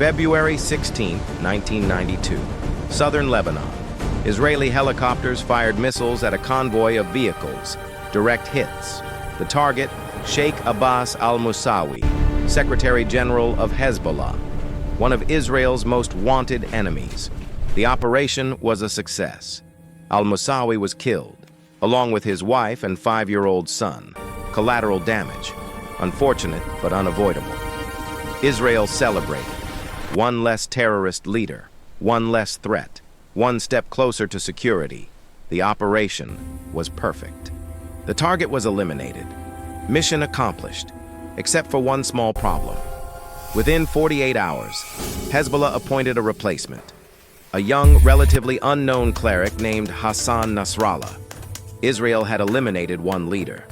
February 16, 1992. Southern Lebanon. Israeli helicopters fired missiles at a convoy of vehicles. Direct hits. The target, Sheikh Abbas al-Musawi, Secretary General of Hezbollah, one of Israel's most wanted enemies. The operation was a success. Al-Musawi was killed, along with his wife and 5-year-old son. Collateral damage. Unfortunate, but unavoidable. Israel celebrated. One less terrorist leader. One less threat. One step closer to security. The operation was perfect. The target was eliminated. Mission accomplished, except for one small problem. Within 48 hours, Hezbollah appointed a replacement. A young, relatively unknown cleric named Hassan Nasrallah. Israel had eliminated one leader.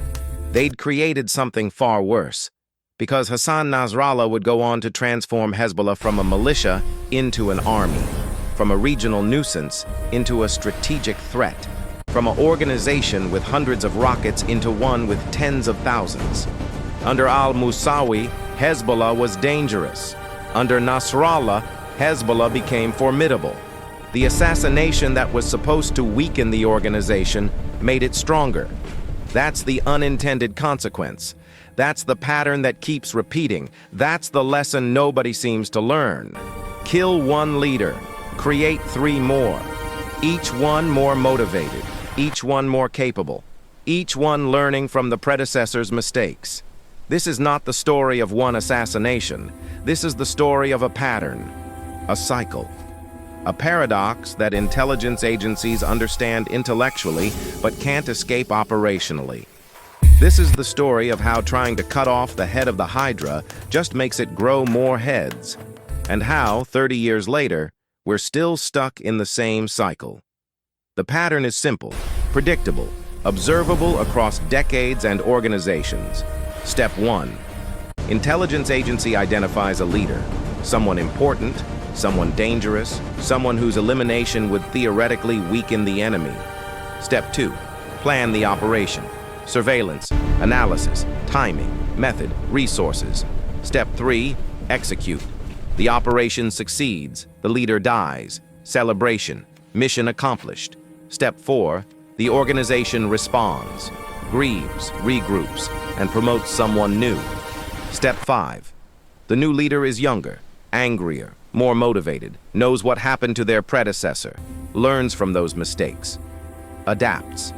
They'd created something far worse, because Hassan Nasrallah would go on to transform Hezbollah from a militia into an army, from a regional nuisance into a strategic threat, from an organization with hundreds of rockets into one with tens of thousands. Under al-Musawi, Hezbollah was dangerous. Under Nasrallah, Hezbollah became formidable. The assassination that was supposed to weaken the organization made it stronger. That's the unintended consequence. That's the pattern that keeps repeating. That's the lesson nobody seems to learn. Kill one leader, create 3 more. Each one more motivated, each one more capable, each one learning from the predecessor's mistakes. This is not the story of one assassination. This is the story of a pattern, a cycle, a paradox that intelligence agencies understand intellectually but can't escape operationally. This is the story of how trying to cut off the head of the Hydra just makes it grow more heads, and how, 30 years later, we're still stuck in the same cycle. The pattern is simple, predictable, observable across decades and organizations. Step 1. Intelligence agency identifies a leader, someone important, someone dangerous, someone whose elimination would theoretically weaken the enemy. Step 2. Plan the operation. Surveillance, analysis, timing, method, resources. Step 3. Execute. The operation succeeds, the leader dies. Celebration, mission accomplished. Step 4. The organization responds, grieves, regroups, and promotes someone new. Step 5. The new leader is younger, angrier, more motivated, knows what happened to their predecessor, learns from those mistakes, adapts.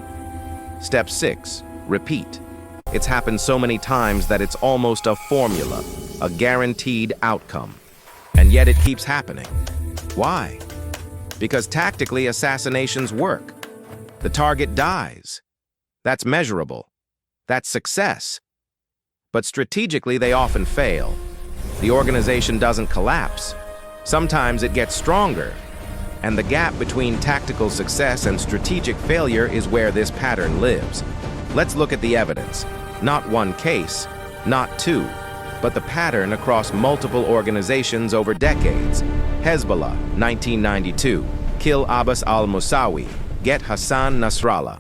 Step 6. Repeat. It's happened so many times that it's almost a formula, a guaranteed outcome. And yet it keeps happening. Why? Because tactically assassinations work. The target dies. That's measurable. That's success. But strategically they often fail. The organization doesn't collapse. Sometimes it gets stronger. And the gap between tactical success and strategic failure is where this pattern lives. Let's look at the evidence. Not one case, not 2, but the pattern across multiple organizations over decades. Hezbollah, 1992. Kill Abbas al-Musawi. Get Hassan Nasrallah.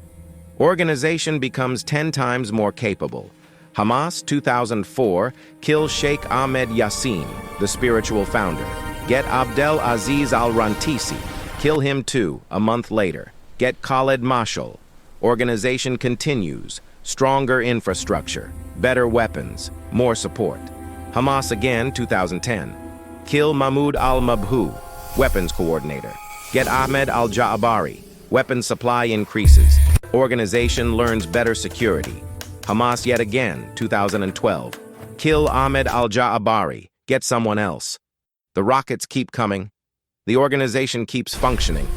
Organization becomes 10 times more capable. Hamas, 2004. Kill Sheikh Ahmed Yassin, the spiritual founder. Get Abdel Aziz al-Rantisi. Kill him too, a month later. Get Khalid Mashal. Organization continues. Stronger infrastructure, better weapons, more support. Hamas again, 2010. Kill Mahmoud al-Mabhouh, weapons coordinator. Get Ahmed al-Ja'abari. Weapons supply increases. Organization learns better security. Hamas yet again, 2012. Kill Ahmed al-Ja'abari. Get someone else. The rockets keep coming. The organization keeps functioning.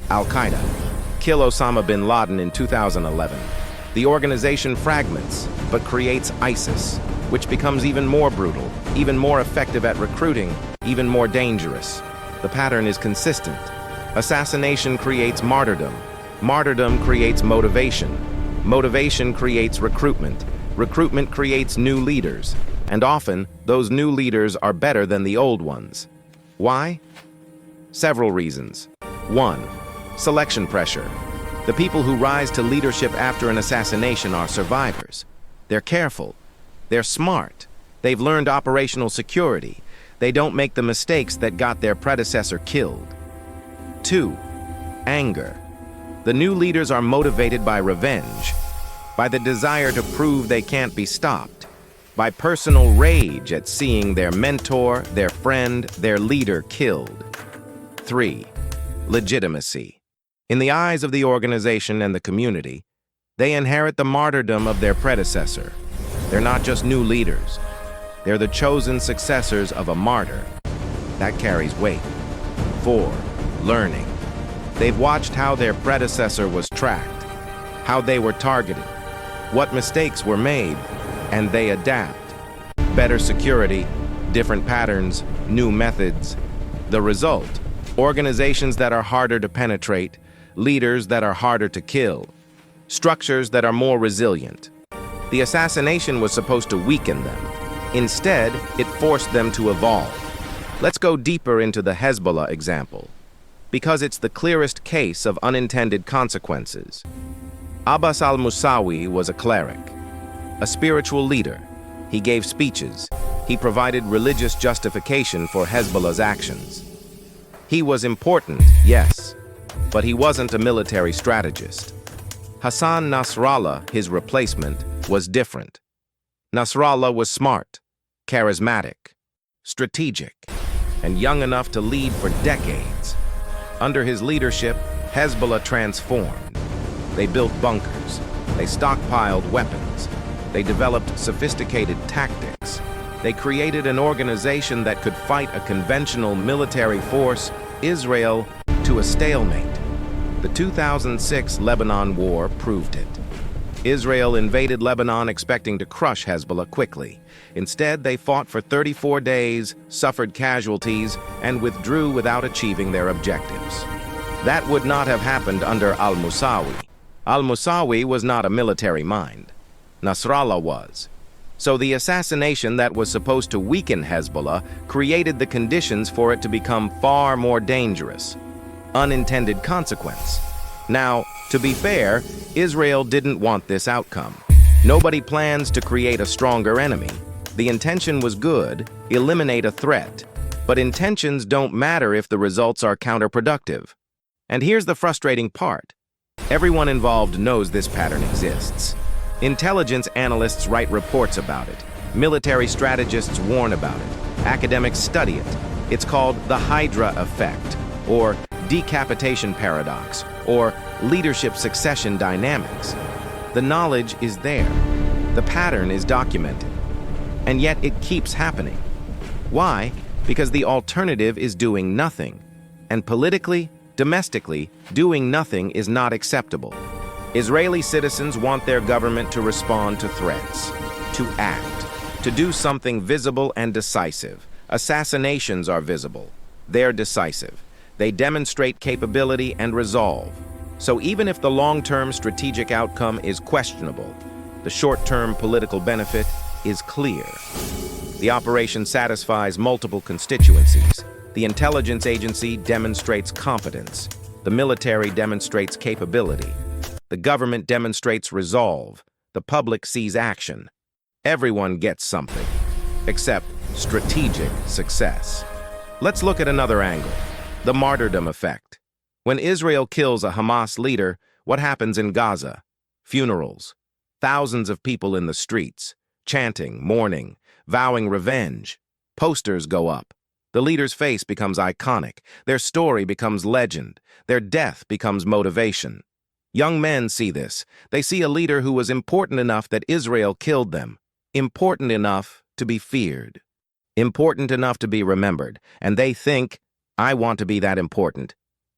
Al-Qaeda. Kill Osama bin Laden in 2011. The organization fragments, but creates ISIS, which becomes even more brutal, even more effective at recruiting, even more dangerous. The pattern is consistent. Assassination creates martyrdom. Martyrdom creates motivation. Motivation creates recruitment. Recruitment creates new leaders. And often, those new leaders are better than the old ones. Why? Several reasons. 1. Selection pressure. The people who rise to leadership after an assassination are survivors. They're careful. They're smart. They've learned operational security. They don't make the mistakes that got their predecessor killed. 2. Anger. The new leaders are motivated by revenge, by the desire to prove they can't be stopped, by personal rage at seeing their mentor, their friend, their leader killed. 3. Legitimacy. In the eyes of the organization and the community, they inherit the martyrdom of their predecessor. They're not just new leaders. They're the chosen successors of a martyr. That carries weight. 4. Learning. They've watched how their predecessor was tracked, how they were targeted, what mistakes were made, and they adapt. Better security, different patterns, new methods. The result: organizations that are harder to penetrate, leaders that are harder to kill, structures that are more resilient. The assassination was supposed to weaken them. Instead, it forced them to evolve. Let's go deeper into the Hezbollah example, because it's the clearest case of unintended consequences. Abbas al-Musawi was a cleric, a spiritual leader. He gave speeches. He provided religious justification for Hezbollah's actions. He was important, yes, but he wasn't a military strategist. Hassan Nasrallah, his replacement, was different. Nasrallah was smart, charismatic, strategic, and young enough to lead for decades. Under his leadership, Hezbollah transformed. They built bunkers. They stockpiled weapons. They developed sophisticated tactics. They created an organization that could fight a conventional military force, Israel, to a stalemate. The 2006 Lebanon War proved it. Israel invaded Lebanon expecting to crush Hezbollah quickly. Instead, they fought for 34 days, suffered casualties, and withdrew without achieving their objectives. That would not have happened under al-Musawi. Al-Musawi was not a military mind. Nasrallah was. So the assassination that was supposed to weaken Hezbollah created the conditions for it to become far more dangerous. Unintended consequence. Now, to be fair, Israel didn't want this outcome. Nobody plans to create a stronger enemy. The intention was good, eliminate a threat. But intentions don't matter if the results are counterproductive. And here's the frustrating part. Everyone involved knows this pattern exists. Intelligence analysts write reports about it. Military strategists warn about it. Academics study it. It's called the Hydra effect, or decapitation paradox, or leadership succession dynamics. The knowledge is there. The pattern is documented. And yet it keeps happening. Why? Because the alternative is doing nothing. And politically, domestically, doing nothing is not acceptable. Israeli citizens want their government to respond to threats, to act, to do something visible and decisive. Assassinations are visible. They're decisive. They demonstrate capability and resolve. So even if the long-term strategic outcome is questionable, the short-term political benefit is clear. The operation satisfies multiple constituencies. The intelligence agency demonstrates competence. The military demonstrates capability. The government demonstrates resolve. The public sees action. Everyone gets something, except strategic success. Let's look at another angle, the martyrdom effect. When Israel kills a Hamas leader, what happens in Gaza? Funerals. Thousands of people in the streets, chanting, mourning, vowing revenge. Posters go up. The leader's face becomes iconic. Their story becomes legend. Their death becomes motivation. Young men see this. They see a leader who was important enough that Israel killed them. Important enough to be feared. Important enough to be remembered. And they think, I want to be that important.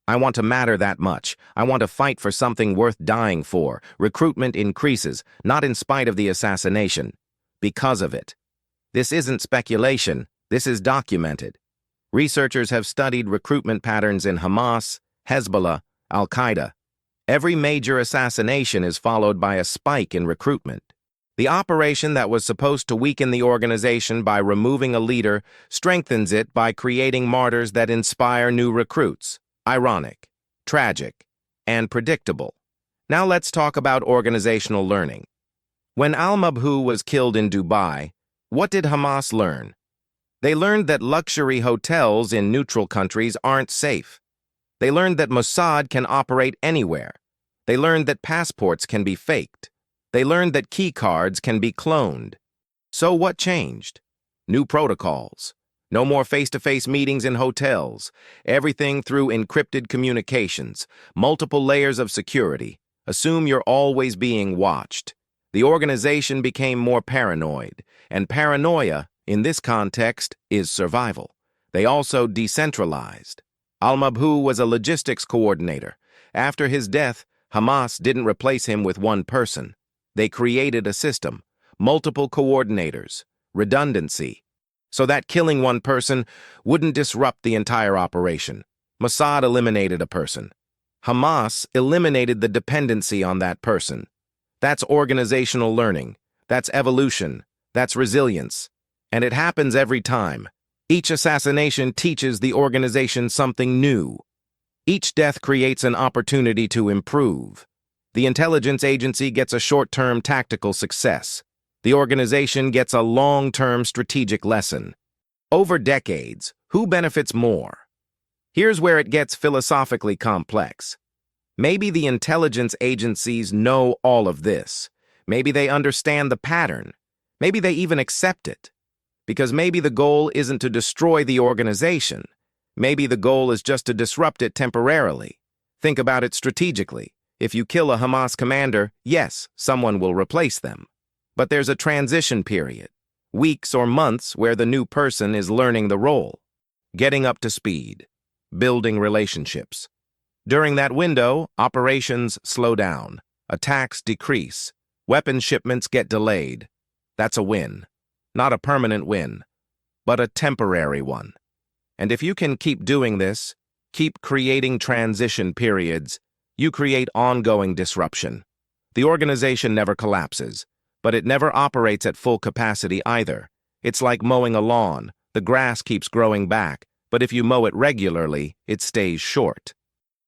I want to matter that much. I want to fight for something worth dying for. Recruitment increases, not in spite of the assassination, because of it. This isn't speculation. This is documented. Researchers have studied recruitment patterns in Hamas, Hezbollah, al-Qaeda. Every major assassination is followed by a spike in recruitment. The operation that was supposed to weaken the organization by removing a leader strengthens it by creating martyrs that inspire new recruits. Ironic, tragic, and predictable. Now let's talk about organizational learning. When al-Mabhouh was killed in Dubai, what did Hamas learn? They learned that luxury hotels in neutral countries aren't safe. They learned that Mossad can operate anywhere. They learned that passports can be faked. They learned that key cards can be cloned. So what changed? New protocols. No more face-to-face meetings in hotels. Everything through encrypted communications. Multiple layers of security. Assume you're always being watched. The organization became more paranoid, and paranoia, in this context, is survival. They also decentralized. Al-Mabhouh was a logistics coordinator. After his death, Hamas didn't replace him with one person. They created a system, multiple coordinators, redundancy, so that killing one person wouldn't disrupt the entire operation. Mossad eliminated a person. Hamas eliminated the dependency on that person. That's organizational learning. That's evolution. That's resilience. And it happens every time. Each assassination teaches the organization something new. Each death creates an opportunity to improve. The intelligence agency gets a short-term tactical success. The organization gets a long-term strategic lesson. Over decades, who benefits more? Here's where it gets philosophically complex. Maybe the intelligence agencies know all of this. Maybe they understand the pattern. Maybe they even accept it. Because maybe the goal isn't to destroy the organization. Maybe the goal is just to disrupt it temporarily. Think about it strategically. If you kill a Hamas commander, yes, someone will replace them. But there's a transition period, weeks or months where the new person is learning the role, getting up to speed, building relationships. During that window, operations slow down, attacks decrease, weapon shipments get delayed. That's a win. Not a permanent win, but a temporary one. And if you can keep doing this, keep creating transition periods, you create ongoing disruption. The organization never collapses, but it never operates at full capacity either. It's like mowing a lawn. The grass keeps growing back, but if you mow it regularly, it stays short.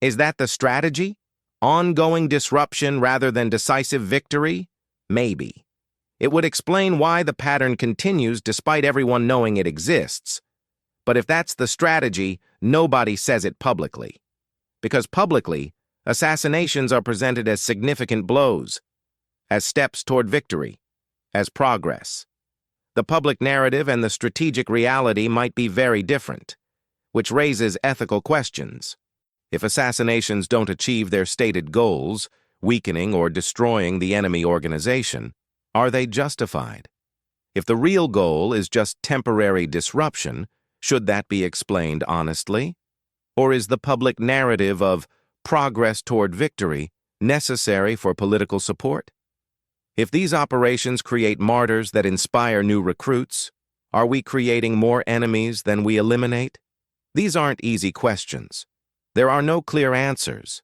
Is that the strategy? Ongoing disruption rather than decisive victory? Maybe. It would explain why the pattern continues despite everyone knowing it exists. But if that's the strategy, nobody says it publicly. Because publicly, assassinations are presented as significant blows, as steps toward victory, as progress. The public narrative and the strategic reality might be very different, which raises ethical questions. If assassinations don't achieve their stated goals, weakening or destroying the enemy organization, are they justified? If the real goal is just temporary disruption, should that be explained honestly? Or is the public narrative of progress toward victory necessary for political support? If these operations create martyrs that inspire new recruits, are we creating more enemies than we eliminate? These aren't easy questions. There are no clear answers.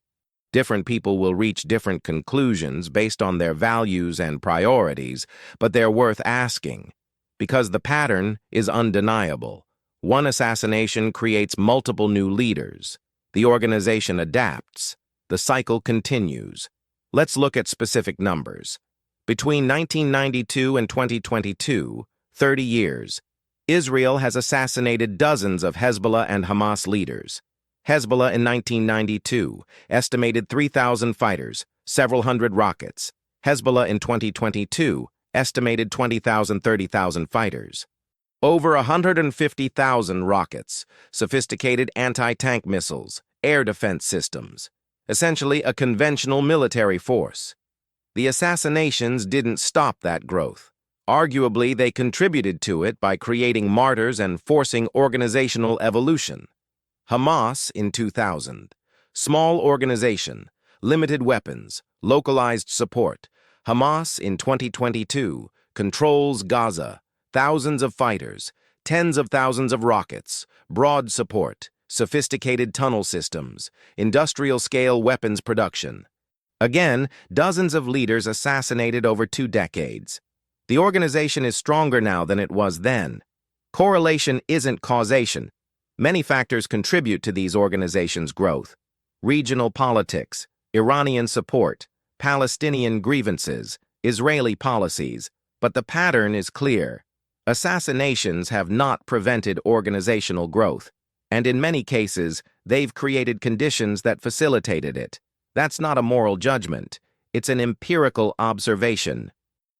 Different people will reach different conclusions based on their values and priorities, but they're worth asking, because the pattern is undeniable. One assassination creates multiple new leaders. The organization adapts. The cycle continues. Let's look at specific numbers. Between 1992 and 2022, 30 years, Israel has assassinated dozens of Hezbollah and Hamas leaders. Hezbollah in 1992 estimated 3,000 fighters, several hundred rockets. Hezbollah in 2022 estimated 20,000, 30,000 fighters. Over 150,000 rockets, sophisticated anti-tank missiles, air defense systems. Essentially a conventional military force. The assassinations didn't stop that growth. Arguably, they contributed to it by creating martyrs and forcing organizational evolution. Hamas in 2000. Small organization, limited weapons, localized support. Hamas in 2022 controls Gaza, thousands of fighters, tens of thousands of rockets, broad support, sophisticated tunnel systems, industrial-scale weapons production. Again, dozens of leaders assassinated over 2 decades. The organization is stronger now than it was then. Correlation isn't causation. Many factors contribute to these organizations' growth. Regional politics, Iranian support, Palestinian grievances, Israeli policies. But the pattern is clear. Assassinations have not prevented organizational growth, and in many cases, they've created conditions that facilitated it. That's not a moral judgment. It's an empirical observation.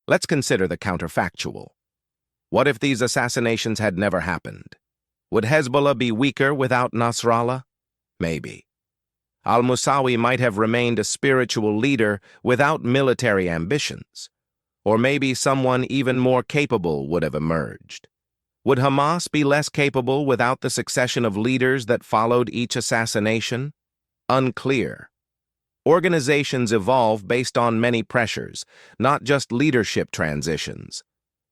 Let's consider the counterfactual. What if these assassinations had never happened? Would Hezbollah be weaker without Nasrallah? Maybe. Al-Musawi might have remained a spiritual leader without military ambitions. Or maybe someone even more capable would have emerged. Would Hamas be less capable without the succession of leaders that followed each assassination? Unclear. Organizations evolve based on many pressures, not just leadership transitions.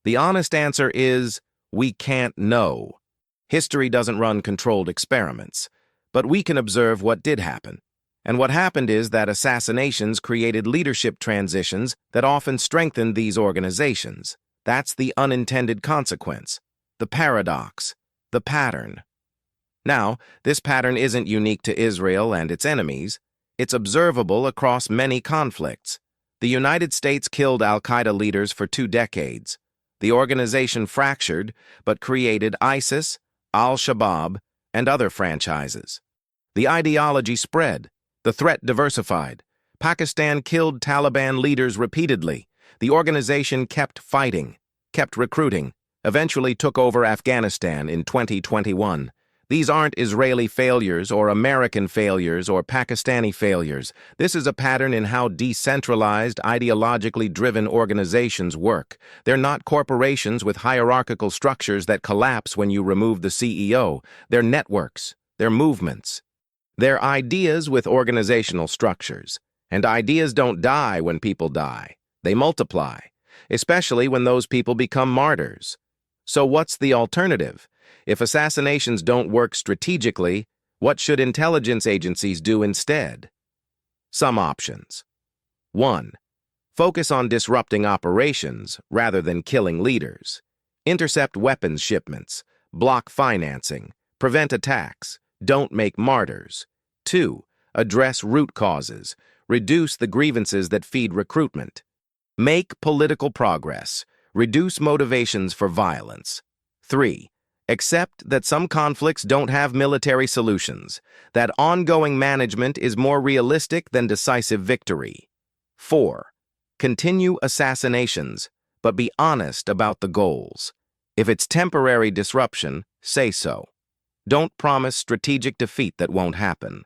The honest answer is, we can't know. History doesn't run controlled experiments, but we can observe what did happen. And what happened is that assassinations created leadership transitions that often strengthened these organizations. That's the unintended consequence, the paradox, the pattern. Now, this pattern isn't unique to Israel and its enemies. It's observable across many conflicts. The United States killed al-Qaeda leaders for 2 decades. The organization fractured, but created ISIS, al-Shabaab, and other franchises. The ideology spread. The threat diversified. Pakistan killed Taliban leaders repeatedly. The organization kept fighting, kept recruiting, eventually took over Afghanistan in 2021. These aren't Israeli failures or American failures or Pakistani failures. This is a pattern in how decentralized, ideologically driven organizations work. They're not corporations with hierarchical structures that collapse when you remove the CEO. They're networks. They're movements. They're ideas with organizational structures. And ideas don't die when people die. They multiply, especially when those people become martyrs. So what's the alternative? If assassinations don't work strategically, what should intelligence agencies do instead? Some options. 1. Focus on disrupting operations rather than killing leaders. Intercept weapons shipments, block financing, prevent attacks, don't make martyrs. 2. Address root causes, reduce the grievances that feed recruitment. Make political progress, reduce motivations for violence. 3. Accept that some conflicts don't have military solutions, that ongoing management is more realistic than decisive victory. 4. Continue assassinations, but be honest about the goals. If it's temporary disruption, say so. Don't promise strategic defeat that won't happen.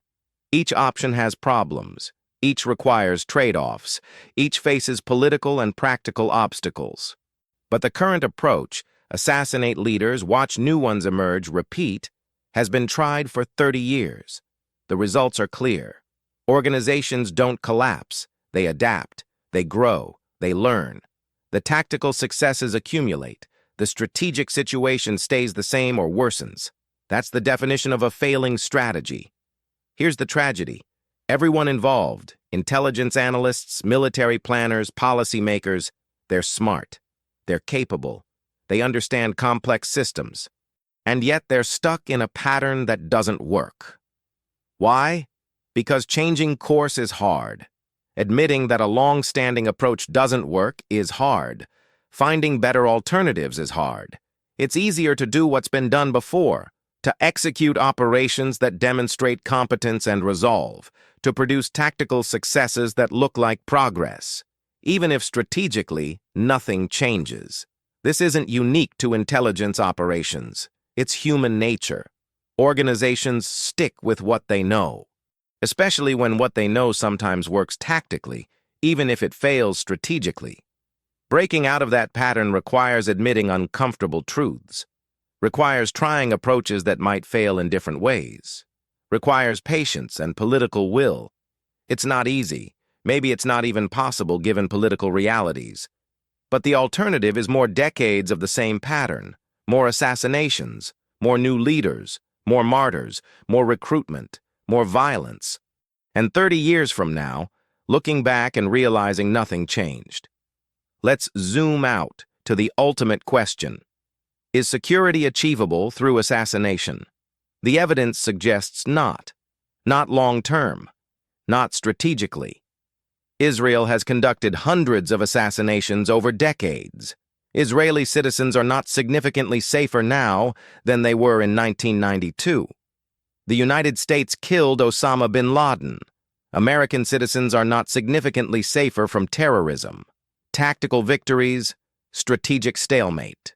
Each option has problems. Each requires trade-offs. Each faces political and practical obstacles. But the current approach, assassinate leaders, watch new ones emerge, repeat, has been tried for 30 years. The results are clear. Organizations don't collapse. They adapt. They grow. They learn. The tactical successes accumulate. The strategic situation stays the same or worsens. That's the definition of a failing strategy. Here's the tragedy. Everyone involved, intelligence analysts, military planners, policymakers, they're smart. They're capable. They understand complex systems. And yet they're stuck in a pattern that doesn't work. Why? Because changing course is hard. Admitting that a long-standing approach doesn't work is hard. Finding better alternatives is hard. It's easier to do what's been done before, to execute operations that demonstrate competence and resolve, to produce tactical successes that look like progress, even if strategically nothing changes. This isn't unique to intelligence operations. It's human nature. Organizations stick with what they know, especially when what they know sometimes works tactically, even if it fails strategically. Breaking out of that pattern requires admitting uncomfortable truths, requires trying approaches that might fail in different ways, requires patience and political will. It's not easy. Maybe it's not even possible given political realities. But the alternative is more decades of the same pattern, more assassinations, more new leaders, more martyrs, more recruitment, more violence. And 30 years from now, looking back and realizing nothing changed. Let's zoom out to the ultimate question. Is security achievable through assassination? The evidence suggests not. Not long-term. Not strategically. Israel has conducted hundreds of assassinations over decades. Israeli citizens are not significantly safer now than they were in 1992. The United States killed Osama bin Laden. American citizens are not significantly safer from terrorism. Tactical victories, strategic stalemate.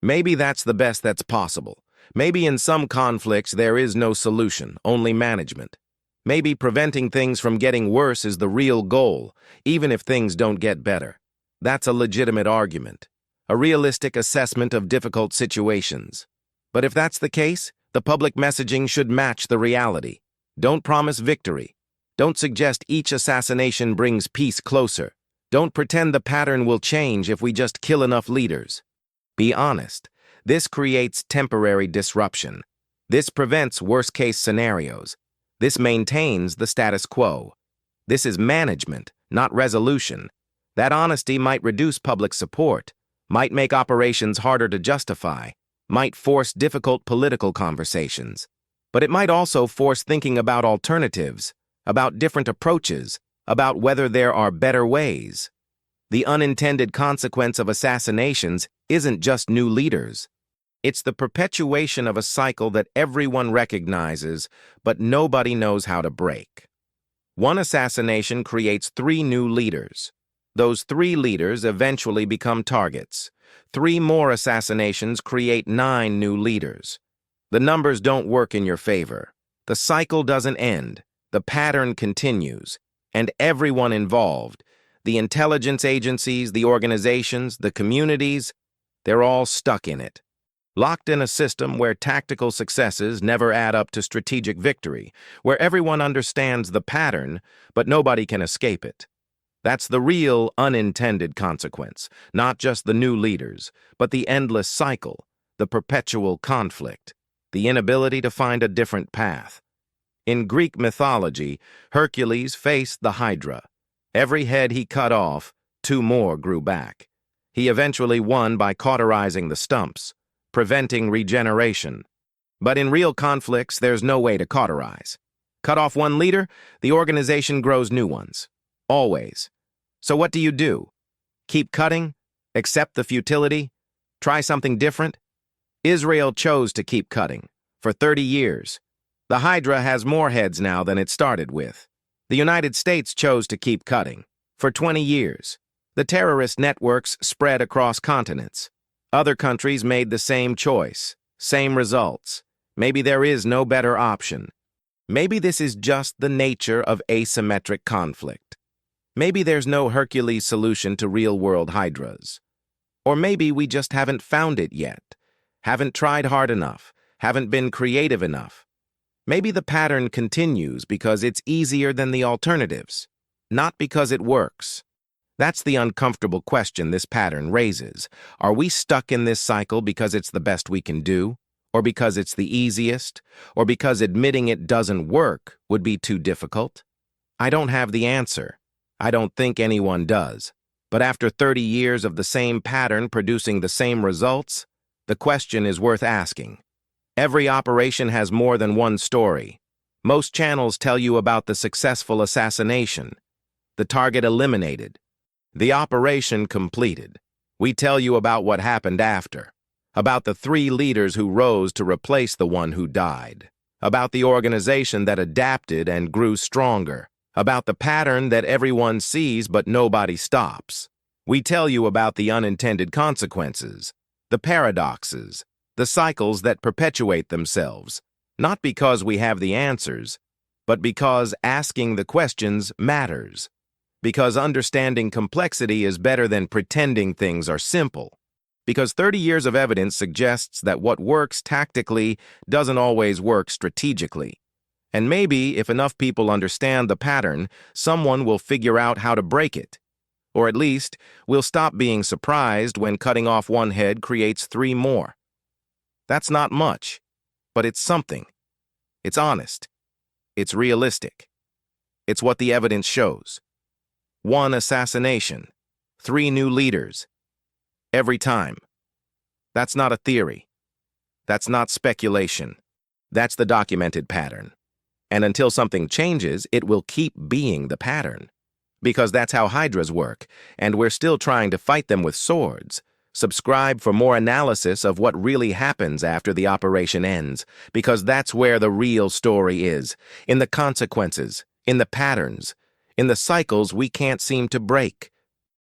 Maybe that's the best that's possible. Maybe in some conflicts there is no solution, only management. Maybe preventing things from getting worse is the real goal, even if things don't get better. That's a legitimate argument, a realistic assessment of difficult situations. But if that's the case, the public messaging should match the reality. Don't promise victory. Don't suggest each assassination brings peace closer. Don't pretend the pattern will change if we just kill enough leaders. Be honest. This creates temporary disruption. This prevents worst-case scenarios. This maintains the status quo. This is management, not resolution. That honesty might reduce public support, might make operations harder to justify, might force difficult political conversations. But it might also force thinking about alternatives, about different approaches, about whether there are better ways. The unintended consequence of assassinations isn't just new leaders. It's the perpetuation of a cycle that everyone recognizes, but nobody knows how to break. One assassination creates 3 new leaders. Those 3 leaders eventually become targets. 3 more assassinations create 9 new leaders. The numbers don't work in your favor. The cycle doesn't end. The pattern continues. And everyone involved, the intelligence agencies, the organizations, the communities, they're all stuck in it. Locked in a system where tactical successes never add up to strategic victory, where everyone understands the pattern, but nobody can escape it. That's the real unintended consequence, not just the new leaders, but the endless cycle, the perpetual conflict, the inability to find a different path. In Greek mythology, Hercules faced the Hydra. Every head he cut off, 2 more grew back. He eventually won by cauterizing the stumps, preventing regeneration. But in real conflicts, there's no way to cauterize. Cut off one leader, the organization grows new ones. Always. So what do? Keep cutting? Accept the futility? Try something different? Israel chose to keep cutting. For 30 years. The Hydra has more heads now than it started with. The United States chose to keep cutting. For 20 years. The terrorist networks spread across continents. Other countries made the same choice, same results. Maybe there is no better option. Maybe this is just the nature of asymmetric conflict. Maybe there's no Hercules solution to real-world hydras. Or maybe we just haven't found it yet, haven't tried hard enough, haven't been creative enough. Maybe the pattern continues because it's easier than the alternatives, not because it works. That's the uncomfortable question this pattern raises. Are we stuck in this cycle because it's the best we can do? Or because it's the easiest? Or because admitting it doesn't work would be too difficult? I don't have the answer. I don't think anyone does. But after 30 years of the same pattern producing the same results, the question is worth asking. Every operation has more than one story. Most channels tell you about the successful assassination, the target eliminated, the operation completed. We tell you about what happened after, about the 3 leaders who rose to replace the one who died, about the organization that adapted and grew stronger, about the pattern that everyone sees but nobody stops. We tell you about the unintended consequences, the paradoxes, the cycles that perpetuate themselves, not because we have the answers, but because asking the questions matters. Because understanding complexity is better than pretending things are simple. Because 30 years of evidence suggests that what works tactically doesn't always work strategically. And maybe if enough people understand the pattern, someone will figure out how to break it. Or at least, we'll stop being surprised when cutting off one head creates 3 more. That's not much, but it's something. It's honest. It's realistic. It's what the evidence shows. 1 assassination, 3 new leaders. Every time. That's not a theory. That's not speculation. That's the documented pattern. And until something changes, it will keep being the pattern. Because that's how hydras work, and we're still trying to fight them with swords. Subscribe for more analysis of what really happens after the operation ends, because that's where the real story is, in the consequences, in the patterns, in the cycles we can't seem to break.